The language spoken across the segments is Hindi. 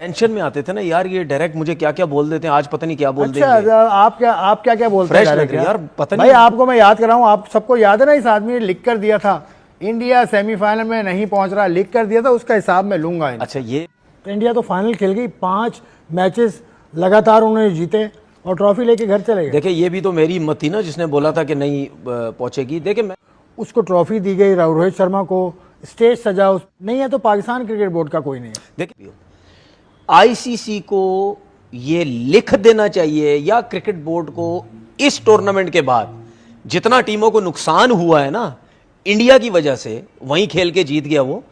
टेंशन में आते थे ना यार, ये डायरेक्ट मुझे क्या क्या बोल देते हैं, आज पता नहीं क्या बोल देंगे। अच्छा, आप क्या बोलते फ्रेश हैं लग रही है यार, पता भाई नहीं। आपको मैं याद कराऊं, आप सबको याद है ना, इस आदमी ने लिख कर दिया था इंडिया सेमीफाइनल में नहीं पहुंच रहा, लिख कर दिया था, उसका हिसाब मैं लूंगा। अच्छा, ये तो इंडिया तो फाइनल खेल गई, 5 मैचेस लगातार उन्होंने जीते और ट्रॉफी लेके घर चले गए। देखिए, ये भी तो मेरी हिम्मत थी ना जिसने बोला था कि नहीं पहुंचेगी। देखिए मैं उसको ट्रॉफी दी गई, रोहित शर्मा को स्टेज सजा नहीं है, तो पाकिस्तान क्रिकेट बोर्ड का कोई नहीं है। देखिए, आईसीसी को ये लिख देना चाहिए या क्रिकेट बोर्ड को, इस टूर्नामेंट के बाद जितना टीमों को नुकसान हुआ है ना इंडिया की वजह से, वहीं खेल के जीत गया वो,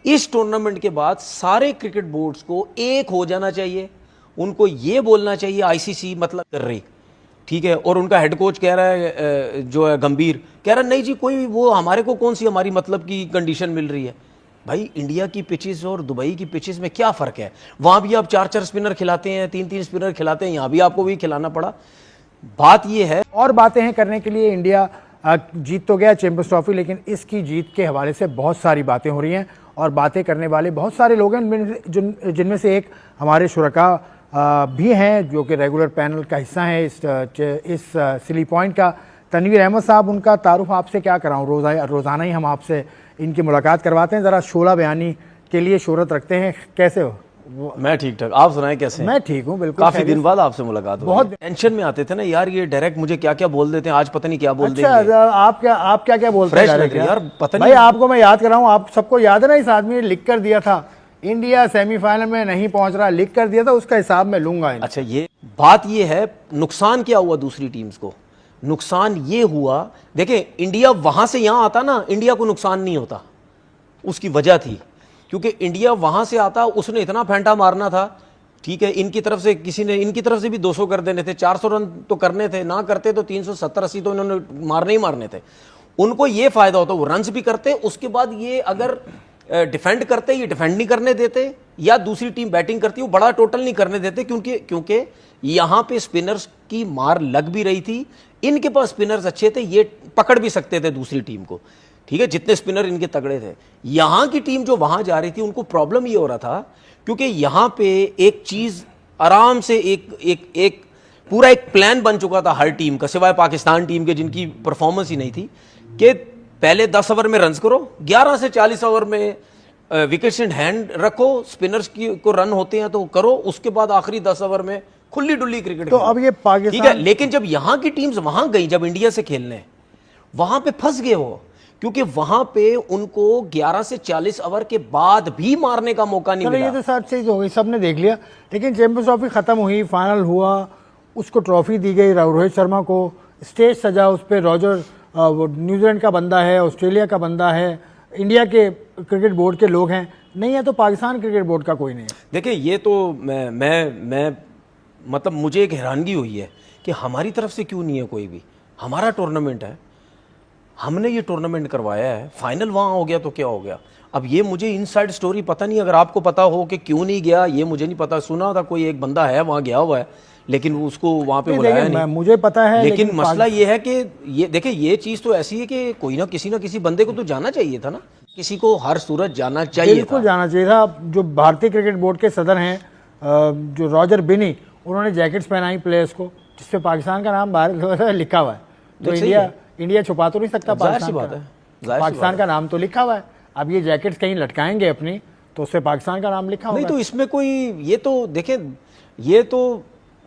इस टूर्नामेंट के बाद सारे क्रिकेट बोर्ड्स को एक हो जाना चाहिए। उनको ये बोलना चाहिए आईसीसी मतलब कर रही, ठीक है, और उनका हेड कोच कह रहा है जो है गंभीर, कह रहा है नहीं जी कोई वो हमारे को कौन सी हमारी मतलब की कंडीशन मिल रही है। भाई इंडिया की पिचेस और दुबई की पिचेस में क्या फ़र्क है? वहाँ भी आप 4-4 स्पिनर खिलाते हैं, 3-3 स्पिनर खिलाते हैं, यहाँ भी आपको भी खिलाना पड़ा। बात ये है, और बातें हैं करने के लिए। इंडिया जीत तो गया चैंपियंस ट्रॉफी, लेकिन इसकी जीत के हवाले से बहुत सारी बातें हो रही हैं और बातें करने वाले बहुत सारे लोग हैं, जिनमें से एक हमारे शुरका भी हैं जो कि रेगुलर पैनल का हिस्सा हैं इस सिली पॉइंट का। तनवीर अहमद साहब, उनका तारुफ आपसे क्या कराऊँ, रोज़ाना ही हम आपसे इनकी मुलाकात करवाते हैं, ज़रा शोला बयानी के लिए शोहरत रखते हैं। कैसे हो? मैं ठीक ठाक, आप सुनाएं कैसे हैं? मैं ठीक हूँ, बिल्कुल। काफी दिन बाद आपसे मुलाकात हुई। बहुत टेंशन में आते थे ना यार, ये डायरेक्ट मुझे क्या क्या बोल देते हैं, आज पता नहीं क्या बोल देंगे। अच्छा, आप क्या बोलते हैं? फ्रेश लग रही है यार, पता नहीं। भाई आपको मैं याद कराऊं, आप सबको याद है ना, इस आदमी ने लिख कर दिया था इंडिया सेमीफाइनल में नहीं पहुंच रहा, लिख कर दिया था, उसका हिसाब मैं लूंगा। अच्छा, ये बात ये है, नुकसान क्या हुआ दूसरी टीम्स को? नुकसान ये हुआ, देखिए इंडिया वहां से यहां आता ना, इंडिया को नुकसान नहीं होता। उसकी वजह थी क्योंकि इंडिया वहां से आता, उसने इतना फेंटा मारना था, ठीक है, इनकी तरफ से किसी ने, इनकी तरफ से भी 200 कर देने थे, 400 रन तो करने थे, ना करते तो 370-80 तो इन्होंने मारने ही मारने थे। उनको ये फायदा होता, वो रन्स भी करते, उसके बाद ये अगर डिफेंड करते, ये डिफेंड नहीं करने देते, या दूसरी टीम बैटिंग करती, वो बड़ा टोटल नहीं करने देते, क्योंकि यहां पे स्पिनर्स की मार लग भी रही थी, इनके पास स्पिनर्स अच्छे थे, ये पकड़ भी सकते थे दूसरी टीम को, ठीक है, जितने स्पिनर इनके तगड़े थे। यहां की टीम जो वहां जा रही थी, उनको प्रॉब्लम ये हो रहा था क्योंकि यहां पे एक चीज आराम से एक पूरा एक प्लान बन चुका था हर टीम का, सिवाय पाकिस्तान टीम के जिनकी परफॉर्मेंस ही नहीं थी, कि पहले 10 ओवर में रन्स करो, 11 से 40 ओवर में विकेट्स इन हैंड रखो, स्पिनर्स की को रन होते हैं तो करो, उसके बाद आखिरी 10 ओवर में खुली डुल्ली क्रिकेट। तो अब ये पाकिस्तान, ठीक है, लेकिन जब यहां की टीम्स वहां गई, जब इंडिया से खेलने, वहां पे फंस गए वो, क्योंकि वहां पे उनको 11 से 40 ओवर के बाद भी मारने का मौका नहीं मिला। ये तो सब चीज हो गई, सबने देख लिया, लेकिन चैंपियंस ट्रॉफी खत्म हुई, फाइनल हुआ, उसको ट्रॉफी दी गई, रोहित शर्मा को स्टेज सजा, उस पर रॉजर न्यूजीलैंड का बंदा है, ऑस्ट्रेलिया का बंदा है, इंडिया के क्रिकेट बोर्ड के लोग हैं, नहीं है तो पाकिस्तान क्रिकेट बोर्ड का कोई नहीं है। देखिए, ये तो मैं मतलब मुझे एक हैरानगी हुई है कि हमारी तरफ से क्यों नहीं है कोई भी। हमारा टूर्नामेंट है, हमने ये टूर्नामेंट करवाया है, फाइनल वहाँ हो गया तो क्या हो गया। अब ये मुझे इनसाइड स्टोरी पता नहीं, अगर आपको पता हो कि क्यों नहीं गया, ये मुझे नहीं पता। सुना था कोई एक बंदा है वहाँ गया हुआ है, लेकिन उसको वहाँ पे बुलाया नहीं। मुझे पता है, लेकिन मसला ये है कि ये देखिए, ये चीज़ तो ऐसी है कि कोई ना किसी बंदे को तो जाना चाहिए था ना, किसी को हर सूरत जाना चाहिए, बिल्कुल जाना चाहिए था। जो भारतीय क्रिकेट बोर्ड के सदर हैं, जो रॉजर बिनी, उन्होंने जैकेट्स पहनाई प्लेयर्स को, जिसपे पाकिस्तान का नाम बाहर लिखा हुआ है। तो इंडिया छुपा तो नहीं सकता पाकिस्तान का नाम तो लिखा हुआ है। अब ये जैकेट्स कहीं लटकाएंगे अपनी, तो उससे पाकिस्तान का नाम लिखा होगा। नहीं तो इसमें कोई, ये तो देखें, ये तो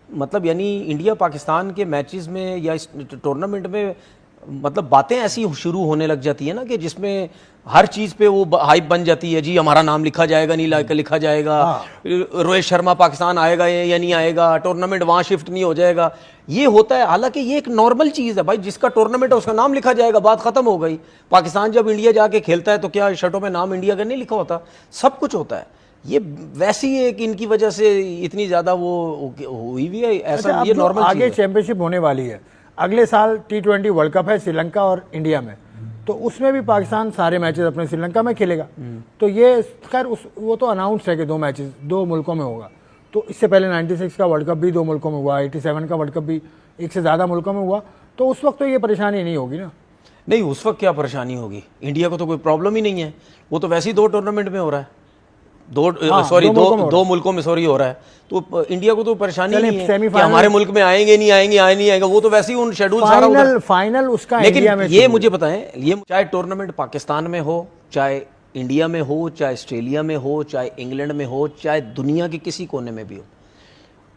मतलब यानी इंडिया पाकिस्तान के मैचेस में या इस टूर्नामेंट में मतलब बातें ऐसी शुरू होने लग जाती है ना कि जिसमें हर चीज़ पे वो हाइप बन जाती है, जी हमारा नाम लिखा जाएगा, नहीं लिखा जाएगा, रोहित शर्मा पाकिस्तान आएगा या नहीं आएगा, टूर्नामेंट वहाँ शिफ्ट नहीं हो जाएगा, ये होता है। हालांकि ये एक नॉर्मल चीज़ है भाई, जिसका टूर्नामेंट है उसका नाम लिखा जाएगा, बात खत्म हो गई। पाकिस्तान जब इंडिया जाके खेलता है तो क्या शर्टों में नाम इंडिया का नहीं लिखा होता? सब कुछ होता है। ये वैसी है कि इनकी वजह से इतनी ज़्यादा वो हुई भी है, ऐसा ये नॉर्मल। आगे चैंपियनशिप होने वाली है, अगले साल T20 वर्ल्ड कप है श्रीलंका और इंडिया में, तो उसमें भी पाकिस्तान सारे मैचेस अपने श्रीलंका में खेलेगा। तो ये खैर वो तो अनाउंस है कि 2 मैचेस 2 मुल्कों में होगा। तो इससे पहले 96 का वर्ल्ड कप भी 2 मुल्कों में हुआ, 87 का वर्ल्ड कप भी 1 से ज़्यादा मुल्कों में हुआ, तो उस वक्त तो ये परेशानी नहीं होगी ना। नहीं, उस वक्त क्या परेशानी होगी, इंडिया को तो कोई प्रॉब्लम ही नहीं है, वो तो वैसे ही 2 टूर्नामेंट में हो रहा है। दो मुल्कों में सॉरी हो रहा है, तो इंडिया को तो परेशानी नहीं है कि सेमीफाइनल हमारे मुल्क में आएंगे नहीं आएंगे, वो तो वैसे ही उन शेड्यूल सारा उधर। फाइनल उसका लेकिन इंडिया में ये मुझे बताएं, ये चाहे टूर्नामेंट पाकिस्तान में हो, चाहे इंडिया में हो, चाहे ऑस्ट्रेलिया में हो, चाहे इंग्लैंड में हो, चाहे दुनिया के किसी कोने में भी हो,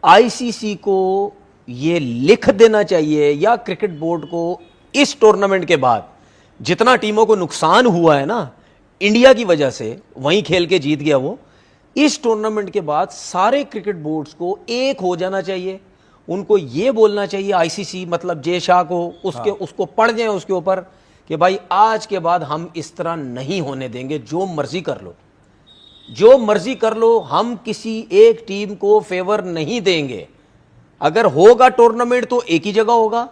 आईसीसी को ये लिख देना चाहिए या क्रिकेट बोर्ड को, इस टूर्नामेंट के बाद जितना टीमों को नुकसान हुआ है ना इंडिया की वजह से, वहीं खेल के जीत गया वो, इस टूर्नामेंट के बाद सारे क्रिकेट बोर्ड्स को एक हो जाना चाहिए। उनको ये बोलना चाहिए आईसीसी, मतलब जे शाह को, उसको पढ़ जाए उसके ऊपर कि भाई आज के बाद हम इस तरह नहीं होने देंगे, जो मर्जी कर लो, जो मर्जी कर लो, हम किसी एक टीम को फेवर नहीं देंगे। अगर होगा टूर्नामेंट तो एक ही जगह होगा,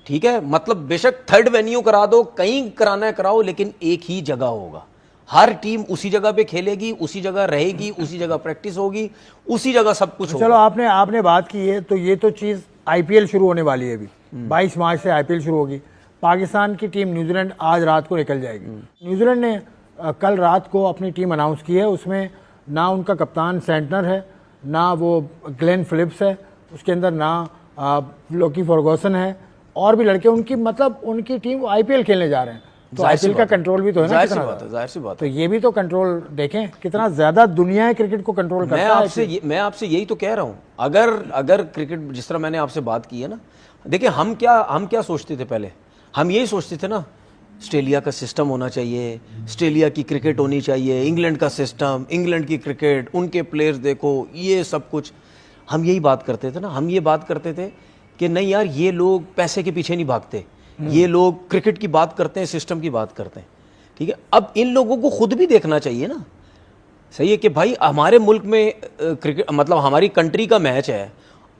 ठीक है, मतलब बेशक थर्ड वेन्यू करा दो, कहीं कराना है कराओ, लेकिन एक ही जगह होगा। हर टीम उसी जगह पे खेलेगी, उसी जगह रहेगी, उसी जगह प्रैक्टिस होगी, उसी जगह सब कुछ होगा। चलो आपने बात की है, तो ये तो चीज़ आईपीएल शुरू होने वाली है अभी, 22 मार्च से आईपीएल शुरू होगी। पाकिस्तान की टीम न्यूजीलैंड आज रात को निकल जाएगी। न्यूजीलैंड ने कल रात को अपनी टीम अनाउंस की है, उसमें ना उनका कप्तान सेंटनर है, ना वो ग्लेन फिलिप्स है, उसके अंदर ना लोकी फर्गूसन है, और भी लड़के उनकी, मतलब उनकी टीम आईपीएल खेलने जा रहे हैं, तो आईपीएल का कंट्रोल भी तो है ना, जाहिर सी बात है। तो ये भी तो कंट्रोल देखें कितना ज्यादा दुनिया क्रिकेट को कंट्रोल करता है। मैं आपसे यही तो कह रहा हूं, अगर क्रिकेट, जिस तरह मैंने आपसे बात की है ना, देखिए हम क्या सोचते थे पहले, हम यही सोचते थे ना, ऑस्ट्रेलिया का सिस्टम होना चाहिए, ऑस्ट्रेलिया की क्रिकेट होनी चाहिए, इंग्लैंड का सिस्टम, इंग्लैंड की क्रिकेट, उनके प्लेयर्स देखो, ये सब कुछ हम यही बात करते थे ना। हम ये बात करते थे कि नहीं यार, ये लोग पैसे के पीछे नहीं भागते, ये लोग क्रिकेट की बात करते हैं, सिस्टम की बात करते हैं, ठीक है। अब इन लोगों को खुद भी देखना चाहिए ना, सही है कि भाई हमारे मुल्क में क्रिकेट, मतलब हमारी कंट्री का मैच है,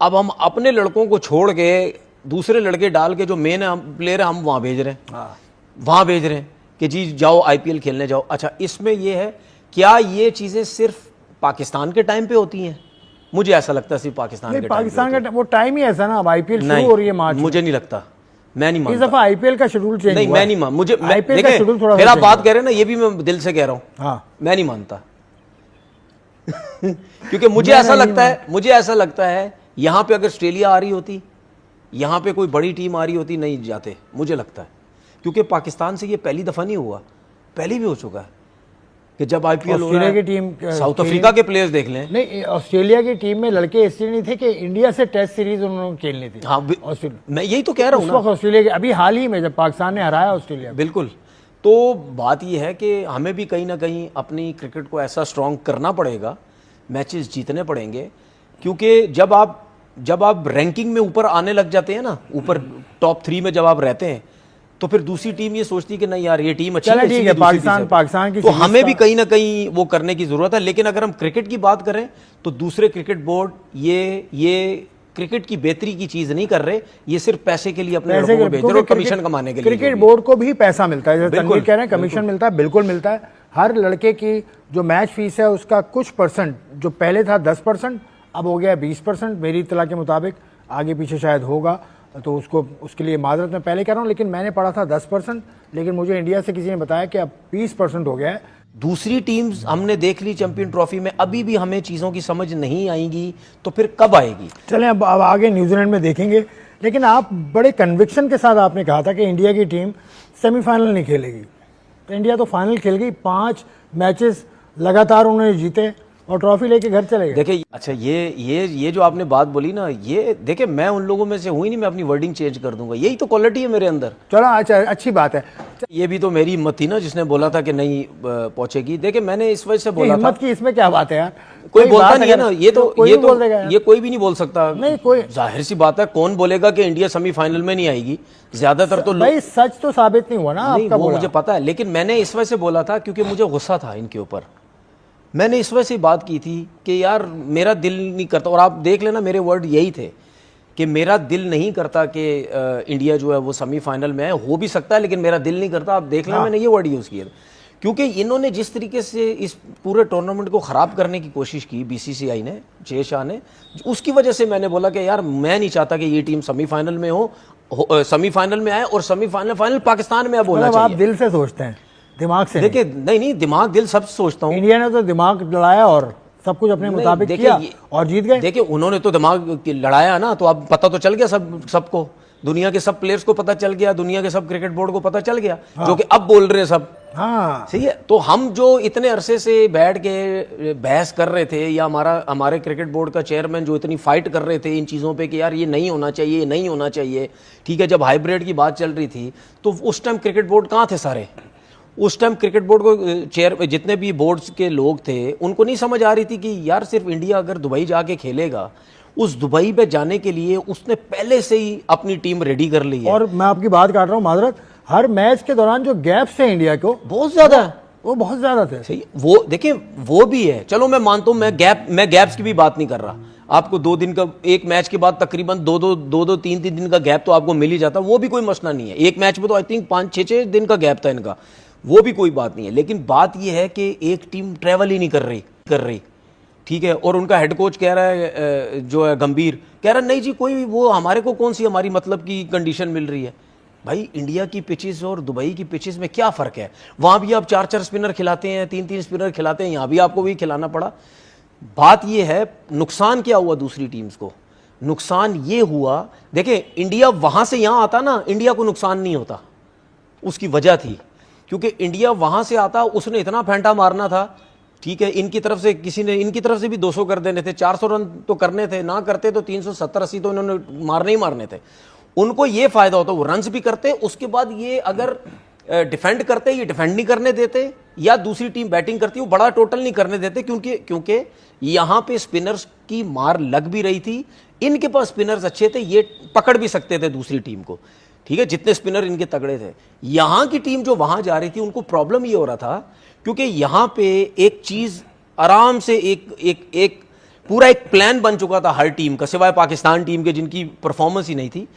अब हम अपने लड़कों को छोड़ के दूसरे लड़के डाल के, जो मेन प्लेयर है, हम वहाँ भेज रहे हैं, वहाँ भेज रहे हैं कि जी जाओ आईपीएल खेलने जाओ। अच्छा, इसमें ये है, क्या ये चीज़ें सिर्फ पाकिस्तान के टाइम पे होती हैं? मुझे ऐसा लगता है सिर्फ पाकिस्तान का वो टाइम ही ऐसा ना, अब आईपीएल शुरू हो रही है मार्च, मुझे नहीं लगता, मैं नहीं मानता। इस दफा आईपीएल का शेड्यूल चेंज नहीं, मैं नहीं मान, मुझे आईपीएल का शेड्यूल थोड़ा, फिर आप बात कह रहे हैं ना, ये भी मैं दिल से कह रहा हूँ, हाँ, मैं नहीं मानता। क्योंकि मुझे ऐसा लगता है यहां पे अगर ऑस्ट्रेलिया आ रही होती, यहां पे कोई बड़ी टीम आ रही होती, नहीं जाते, मुझे लगता है। क्योंकि पाकिस्तान से ये पहली दफा नहीं हुआ, पहले भी हो चुका है कि जब आईपीएल हो रहा है, की टीम, साउथ अफ्रीका के प्लेयर्स देख लें। नहीं, ऑस्ट्रेलिया की टीम में लड़के इसलिए नहीं थे कि इंडिया से टेस्ट सीरीज उन्होंने खेलनी थी। हाँ, मैं यही तो कह रहा हूँ ना, ऑस्ट्रेलिया के अभी हाल ही में जब पाकिस्तान ने हराया ऑस्ट्रेलिया, बिल्कुल। तो बात यह है कि हमें भी कहीं ना कहीं अपनी क्रिकेट को ऐसा स्ट्रॉन्ग करना पड़ेगा, मैचेस जीतने पड़ेंगे, क्योंकि जब आप रैंकिंग में ऊपर आने लग जाते हैं ना, ऊपर टॉप 3 में जब आप रहते हैं, तो फिर दूसरी टीम ये सोचती है कि नहीं यार, ये टीम अच्छी है, ठीक है, पाकिस्तान की, तो हमें भी कहीं ना कहीं वो करने की जरूरत है। लेकिन अगर हम क्रिकेट की बात करें तो दूसरे क्रिकेट बोर्ड ये क्रिकेट की बेहतरी की चीज नहीं कर रहे, ये सिर्फ पैसे के लिए अपने लड़कों को भेज रहे हैं, कमीशन कमाने के लिए। क्रिकेट बोर्ड को भी पैसा मिलता है, जैसे तनवीर कह रहे हैं, कमीशन मिलता है, बिल्कुल मिलता है। हर लड़के की जो मैच फीस है उसका कुछ परसेंट, जो पहले था 10%, अब हो गया 20%, मेरी इत्तला के मुताबिक, आगे पीछे शायद होगा, तो उसके लिए माजरत मैं पहले कह रहा हूँ, लेकिन मैंने पढ़ा था 10%, लेकिन मुझे इंडिया से किसी ने बताया कि अब 20% हो गया है। दूसरी टीम्स हमने देख ली चैंपियन ट्रॉफी में, अभी भी हमें चीज़ों की समझ नहीं आएगी, तो फिर कब आएगी? चलें अब आगे न्यूजीलैंड में देखेंगे। लेकिन आप बड़े कन्विक्शन के साथ आपने कहा था कि इंडिया की टीम सेमीफाइनल नहीं खेलेगी, तो इंडिया तो फाइनल खेल गई, 5 मैचेस लगातार उन्होंने जीते और ट्रॉफी लेके घर चले गए। देखिए, अच्छा ये जो आपने बात बोली ना, ये देखिए, मैं उन लोगों में से हुई नहीं, मैं अपनी वर्डिंग चेंज कर दूंगा, यही तो क्वालिटी है मेरे अंदर। चलो, अच्छा, अच्छी बात है। ये भी तो मेरी हिम्मत थी ना, जिसने बोला था कि नहीं पहुंचेगी। देखिए, मैंने इस वजह से बोला था। हिम्मत की इसमें क्या बात है यार, कोई बोलता नहीं है ना, ये कोई भी नहीं बोल सकता। नहीं, कोई, जाहिर सी बात है, कौन बोलेगा कि इंडिया सेमीफाइनल में नहीं आएगी? ज्यादातर तो भाई सच तो साबित नहीं हुआ ना आपका, वो मुझे पता है, लेकिन मैंने इस वजह से बोला था क्योंकि मुझे गुस्सा था इनके ऊपर। मैंने इस वजह से बात की थी कि यार मेरा दिल नहीं करता, और आप देख लेना मेरे वर्ड यही थे कि मेरा दिल नहीं करता कि इंडिया जो है वो सेमीफाइनल में है, हो भी सकता है लेकिन मेरा दिल नहीं करता। आप देख लेना, मैंने ये वर्ड यूज़ किया, क्योंकि इन्होंने जिस तरीके से इस पूरे टूर्नामेंट को ख़राब करने की कोशिश की, बीसीसीआई ने, जे शाह ने, उसकी वजह से मैंने बोला कि यार मैं नहीं चाहता कि ये टीम सेमीफाइनल में हो, सेमीफाइनल में आए, और सेमीफाइनल फाइनल पाकिस्तान में अब होना चाहिए। आप दिल से सोचते हैं? दिमाग से नहीं। देखिए नहीं नहीं, दिमाग दिल सब सोचता हूँ। इंडिया ने तो दिमाग लड़ाया और सब कुछ अपने नहीं, मुताबिक देखिए किया और जीत गए। देखिए उन्होंने तो दिमाग लड़ाया ना, तो अब पता तो चल गया सबको, दुनिया के सब प्लेयर्स को पता चल गया, दुनिया के सब क्रिकेट बोर्ड को पता चल गया, जो कि अब बोल रहे हैं सब। हाँ सही है। तो हम जो इतने अरसे से बैठ के बहस कर रहे थे, या हमारे क्रिकेट बोर्ड का चेयरमैन जो इतनी फाइट कर रहे थे इन चीज़ों पे कि यार ये नहीं होना चाहिए, ये नहीं होना चाहिए, ठीक है, जब हाइब्रिड की बात चल रही थी तो उस टाइम क्रिकेट बोर्ड कहाँ थे सारे? उस टाइम क्रिकेट बोर्ड को जितने भी बोर्ड्स के लोग थे उनको नहीं समझ आ रही थी कि यार सिर्फ इंडिया अगर दुबई जाके खेलेगा, उस दुबई पे जाने के लिए उसने पहले से ही अपनी टीम रेडी कर ली है। और मैं आपकी बात काट रहा हूँ, माजरत, हर मैच के दौरान जो गैप्स थे इंडिया को बहुत ज्यादा है। वो बहुत ज्यादा थे। सही, वो देखिए वो भी है, चलो मैं मानता हूं, मैं गैप्स की भी बात नहीं कर रहा। आपको 2 दिन का, एक मैच के बाद तकरीबन दो 3 दिन का गैप तो आपको मिल ही जाता, वो भी कोई मसला नहीं है। एक मैच में तो आई थिंक 5-6 दिन का गैप था इनका, वो भी कोई बात नहीं है। लेकिन बात ये है कि एक टीम ट्रैवल ही नहीं कर रही, ठीक है, और उनका हेड कोच कह रहा है, जो है गंभीर, कह रहा है नहीं जी कोई वो हमारे को कौन सी हमारी मतलब की कंडीशन मिल रही है। भाई इंडिया की पिचेस और दुबई की पिचेस में क्या फ़र्क है? वहाँ भी आप 4-4 स्पिनर खिलाते हैं, 3-3 स्पिनर खिलाते हैं, यहाँ भी आपको वही खिलाना पड़ा। बात ये है, नुकसान क्या हुआ दूसरी टीम्स को? नुकसान ये हुआ, देखिए इंडिया वहाँ से यहाँ आता ना, इंडिया को नुकसान नहीं होता, उसकी वजह थी क्योंकि इंडिया वहाँ से आता, उसने इतना फेंटा मारना था, ठीक है, इनकी तरफ से किसी ने इनकी तरफ से भी 200 कर देने थे, 400 रन तो करने थे, ना करते तो 370-80 तो इन्होंने मारने ही मारने थे। उनको ये फायदा होता, वो रन्स भी करते, उसके बाद ये अगर डिफेंड करते, ये डिफेंड नहीं करने देते, या दूसरी टीम बैटिंग करती, वो बड़ा टोटल नहीं करने देते, क्योंकि यहां पे स्पिनर्स की मार लग भी रही थी, इनके पास स्पिनर्स अच्छे थे, ये पकड़ भी सकते थे दूसरी टीम को, ठीक है, जितने स्पिनर इनके तगड़े थे। यहां की टीम जो वहां जा रही थी उनको प्रॉब्लम ये हो रहा था क्योंकि यहां पे एक चीज आराम से एक पूरा एक प्लान बन चुका था हर टीम का, सिवाय पाकिस्तान टीम के जिनकी परफॉर्मेंस ही नहीं थी।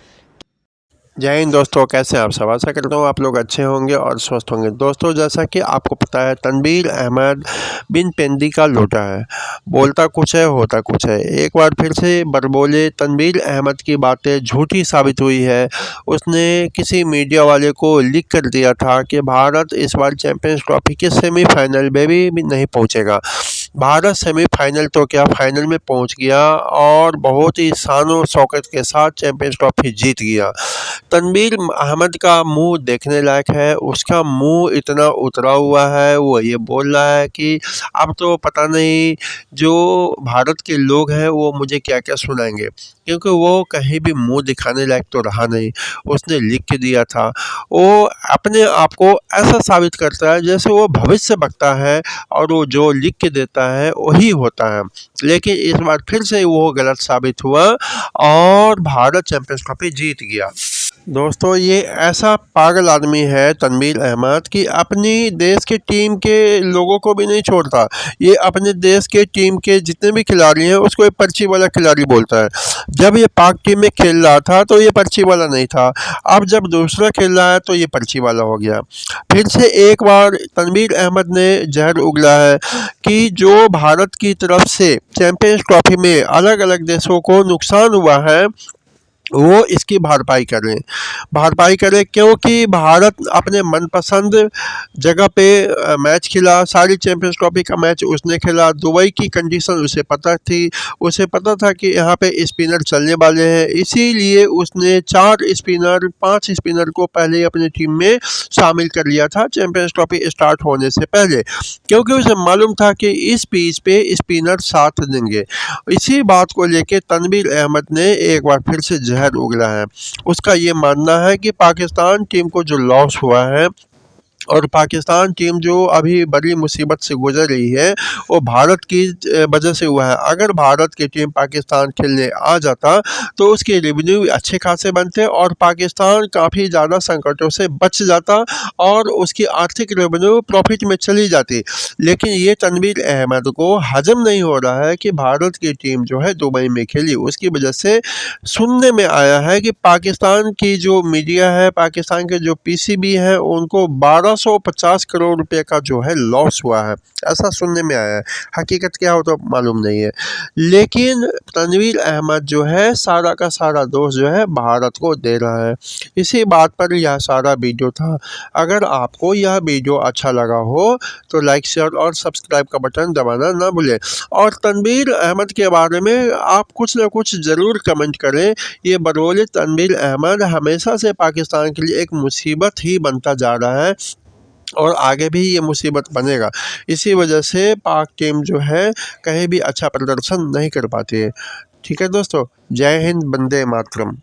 जय हिंद दोस्तों, कैसे हैं आप सब? आशा करता हूँ आप लोग अच्छे होंगे और स्वस्थ होंगे। दोस्तों, जैसा कि आपको पता है, तनवीर अहमद बिन पेंदी का लोटा है, बोलता कुछ है होता कुछ है। एक बार फिर से बरबोले तनवीर अहमद की बातें झूठी साबित हुई है। उसने किसी मीडिया वाले को लिख कर दिया था कि भारत इस बार चैंपियंस ट्रॉफी के सेमीफाइनल में भी नहीं पहुँचेगा। भारत सेमीफाइनल तो क्या, फाइनल में पहुंच गया और बहुत ही शान शौकत के साथ चैंपियंस ट्रॉफी जीत गया। तनवीर अहमद का मुंह देखने लायक है, उसका मुंह इतना उतरा हुआ है, वो ये बोल रहा है कि अब तो पता नहीं जो भारत के लोग हैं वो मुझे क्या क्या सुनाएंगे, क्योंकि वो कहीं भी मुंह दिखाने लायक तो रहा नहीं। उसने लिख के दिया था, वो अपने आप को ऐसा साबित करता है जैसे वो भविष्य बकता है और वो जो लिख के देता है वही होता है। लेकिन इस बार फिर से वो गलत साबित हुआ और भारत चैंपियंस ट्रॉफी जीत गया। दोस्तों, ये ऐसा पागल आदमी है तनवीर अहमद कि अपनी देश की टीम के लोगों को भी नहीं छोड़ता। ये अपने देश के टीम के जितने भी खिलाड़ी हैं उसको एक पर्ची वाला खिलाड़ी बोलता है। जब ये पाक टीम में खेल रहा था तो ये पर्ची वाला नहीं था, अब जब दूसरा खेल रहा है तो ये पर्ची वाला हो गया। फिर से एक बार तनवीर अहमद ने जहर उगला है कि जो भारत की तरफ से चैंपियंस ट्रॉफी में अलग अलग देशों को नुकसान हुआ है वो इसकी भरपाई करें, क्योंकि भारत अपने मनपसंद जगह पे मैच खेला। सारी चैंपियंस ट्रॉफी का मैच उसने खेला। दुबई की कंडीशन उसे पता थी, उसे पता था कि यहाँ पे स्पिनर चलने वाले हैं, इसीलिए उसने 5 स्पिनर को पहले अपनी टीम में शामिल कर लिया था चैंपियंस ट्रॉफी स्टार्ट होने से पहले, क्योंकि उसे मालूम था कि इस पिच पे स्पिनर साथ देंगे। इसी बात को लेके तनवीर अहमद ने एक बार फिर से जहर उगला है। उसका ये मानना है कि पाकिस्तान टीम को जो लॉस हुआ है और पाकिस्तान टीम जो अभी बड़ी मुसीबत से गुजर रही है वो भारत की वजह से हुआ है। अगर भारत की टीम पाकिस्तान खेलने आ जाता तो उसके रेवेन्यू अच्छे खासे बनते और पाकिस्तान काफ़ी ज़्यादा संकटों से बच जाता और उसकी आर्थिक रेवेन्यू प्रॉफिट में चली जाती। लेकिन ये तनवीर अहमद को हजम नहीं हो रहा है कि भारत की टीम जो है दुबई में खेली, उसकी वजह से सुनने में आया है कि पाकिस्तान की जो मीडिया है, पाकिस्तान के जो पीसीबी है, उनको 1200 1650 करोड़ रुपए का जो है लॉस हुआ है, ऐसा सुनने में आया है। हकीकत क्या हो तो मालूम नहीं है, लेकिन तनवीर अहमद जो है सारा का सारा दोष जो है भारत को दे रहा है। इसी बात पर यह सारा वीडियो था। अगर आपको यह वीडियो अच्छा लगा हो तो लाइक, शेयर और सब्सक्राइब का बटन दबाना ना भूलें। और तनवीर अहमद के बारे में आप कुछ ना कुछ ज़रूर कमेंट करें। ये बरौले तनवीर अहमद हमेशा से पाकिस्तान के लिए एक मुसीबत ही बनता जा रहा है और आगे भी ये मुसीबत बनेगा। इसी वजह से पाक टीम जो है कहीं भी अच्छा प्रदर्शन नहीं कर पाती है। ठीक है दोस्तों, जय हिंद, वंदे मातरम।